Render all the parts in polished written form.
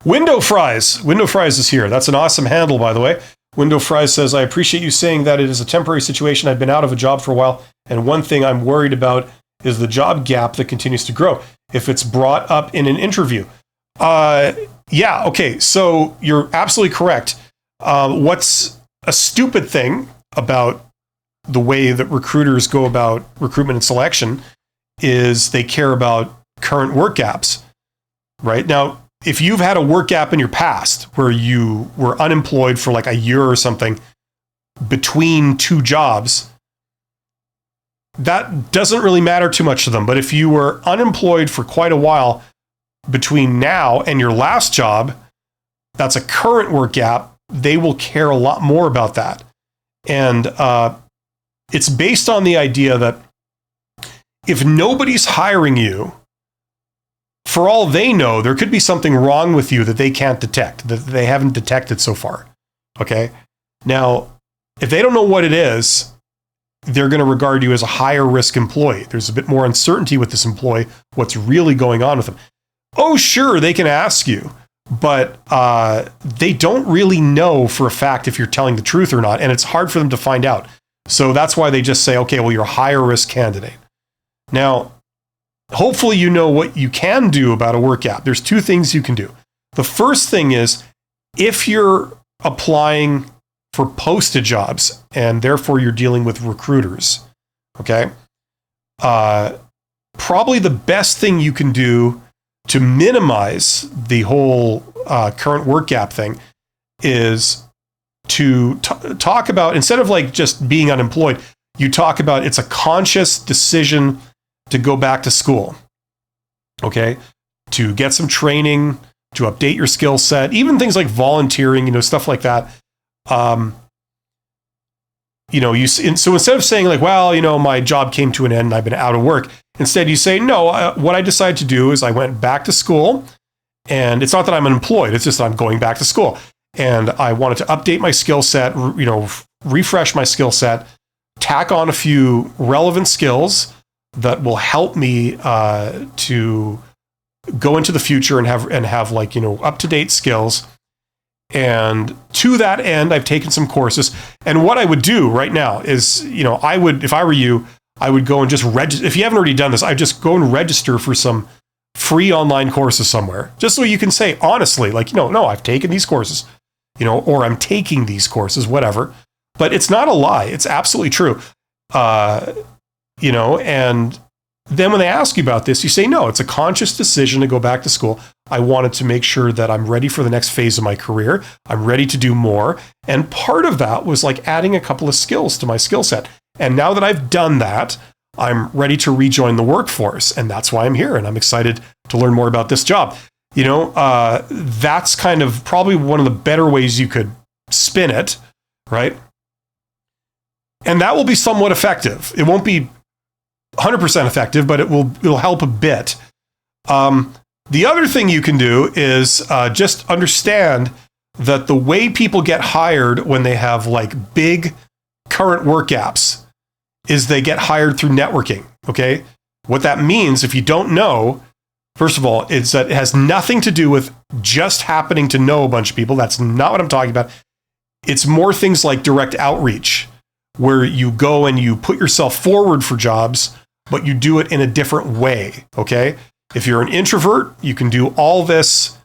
Window Fries. Window Fries is here. That's an awesome handle, by the way. Window Fries says, I appreciate you saying that it is a temporary situation. I've been out of a job for a while, and one thing I'm worried about is the job gap that continues to grow if it's brought up in an interview. Yeah, okay, so you're absolutely correct. What's a stupid thing about the way that recruiters go about recruitment and selection is they care about current work gaps, right? Now, if you've had a work gap in your past where you were unemployed for like a year or something between two jobs, that doesn't really matter too much to them. But if you were unemployed for quite a while between now and your last job, that's a current work gap, they will care a lot more about that. And it's based on the idea that if nobody's hiring you, for all they know, there could be something wrong with you that they can't detect, that they haven't detected so far. Okay? Now, if they don't know what it is, they're going to regard you as a higher risk employee. There's a bit more uncertainty with this employee, what's really going on with them. Oh, sure, they can ask you, but they don't really know for a fact if you're telling the truth or not, and it's hard for them to find out. So that's why they just say, okay, well, you're a higher risk candidate. Now, hopefully you know what you can do about a work gap. There's two things you can do. The first thing is, if you're applying for posted jobs and therefore you're dealing with recruiters, okay, probably the best thing you can do to minimize the whole current work gap thing is to talk about, instead of like just being unemployed, you talk about it's a conscious decision to go back to school, okay, to get some training, to update your skill set, even things like volunteering, stuff like that. So instead of saying like, well, my job came to an end and I've been out of work, instead you say, no, what I decided to do is I went back to school, and it's not that I'm unemployed, it's just that I'm going back to school. And I wanted to update my skill set, refresh my skill set, tack on a few relevant skills that will help me to go into the future and have like, up-to-date skills. And to that end, I've taken some courses. And what I would do right now is, I would, if I were you, I would go and just register. If you haven't already done this, I'd just go and register for some free online courses somewhere, just so you can say honestly, like, no, I've taken these courses, or I'm taking these courses, whatever. But it's not a lie. It's absolutely true. And then when they ask you about this, you say, no, it's a conscious decision to go back to school. I wanted to make sure that I'm ready for the next phase of my career. I'm ready to do more. And part of that was like adding a couple of skills to my skill set. And now that I've done that, I'm ready to rejoin the workforce. And that's why I'm here. And I'm excited to learn more about this job. That's kind of probably one of the better ways you could spin it, right? And that will be somewhat effective. It won't be 100% effective, but it'll help a bit. The other thing you can do is just understand that the way people get hired when they have like big current work gaps is they get hired through networking, okay? What that means, if you don't know, first of all, is that it has nothing to do with just happening to know a bunch of people. That's not what I'm talking about. It's more things like direct outreach, where you go and you put yourself forward for jobs, but you do it in a different way, okay? If you're an introvert, you can do all this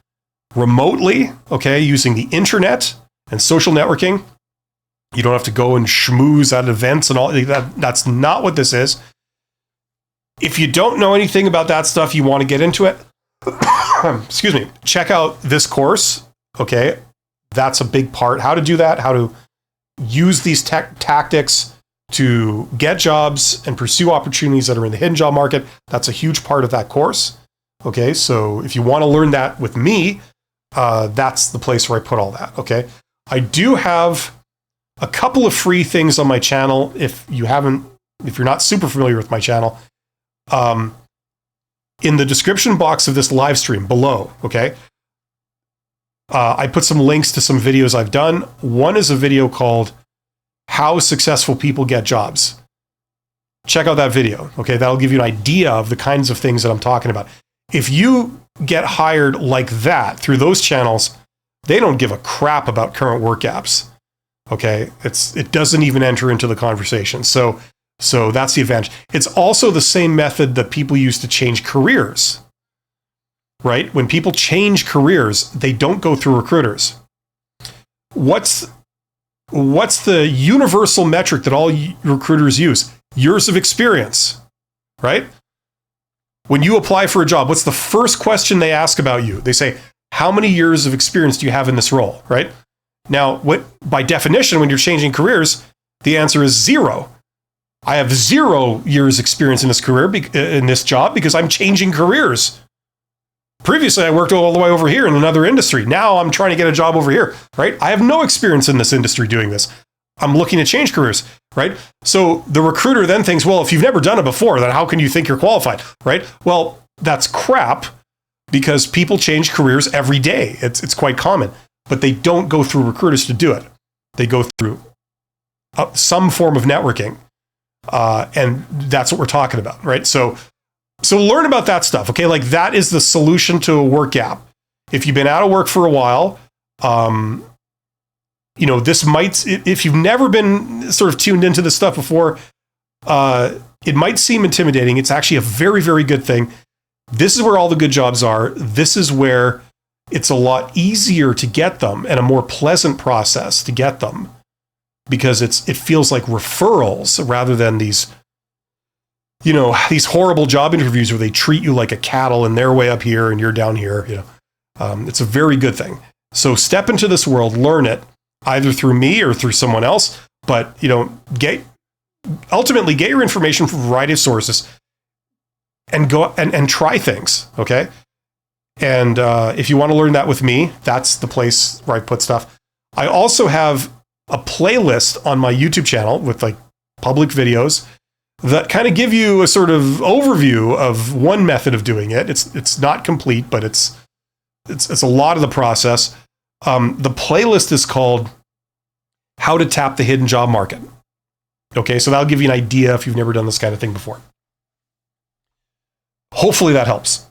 remotely, okay, using the internet and social networking. You don't have to go and schmooze at events and all that. That's not what this is. If you don't know anything about that stuff, you want to get into it, excuse me, check out this course, okay? That's a big part. How to do that, how to use these tactics to get jobs and pursue opportunities that are in the hidden job market. That's a huge part of that course. Okay, so if you want to learn that with me, that's the place where I put all that. Okay, I do have a couple of free things on my channel. If you're not super familiar with my channel, in the description box of this live stream below, okay, I put some links to some videos I've done. One is a video called How Successful People Get Jobs. Check out that video, okay? That'll give you an idea of the kinds of things that I'm talking about. If you get hired like that through those channels, they don't give a crap about current work gaps. Okay, it doesn't even enter into the conversation. So that's the advantage. It's also the same method that people use to change careers, right? When people change careers, they don't go through recruiters. What's the universal metric that all recruiters use? Years of experience, right? When you apply for a job, what's the first question they ask about you? They say, how many years of experience do you have in this role, right? Now, by definition, when you're changing careers, the answer is 0. I have 0 years experience in this career, in this job, because I'm changing careers. Previously, I worked all the way over here in another industry. Now I'm trying to get a job over here, right? I have no experience in this industry doing this. I'm looking to change careers, right? So the recruiter then thinks, well, if you've never done it before, then how can you think you're qualified, right? Well, that's crap, because people change careers every day. It's quite common, but they don't go through recruiters to do it. They go through some form of networking, and that's what we're talking about, right? So learn about that stuff, okay? Like, that is the solution to a work gap. If you've been out of work for a while, this might, if you've never been sort of tuned into this stuff before, it might seem intimidating. It's actually a very, very good thing. This is where all the good jobs are. This is where it's a lot easier to get them and a more pleasant process to get them, because it feels like referrals rather than these horrible job interviews where they treat you like a cattle and they're way up here and you're down here. It's a very good thing. So step into this world, learn it, either through me or through someone else. But ultimately get your information from a variety of sources and go and try things. Okay. And if you want to learn that with me, that's the place where I put stuff. I also have a playlist on my YouTube channel with like public videos that kind of give you a sort of overview of one method of doing it. It's not complete, but it's a lot of the process. The playlist is called How to Tap the Hidden Job Market. Okay, so that'll give you an idea if you've never done this kind of thing before. Hopefully that helps.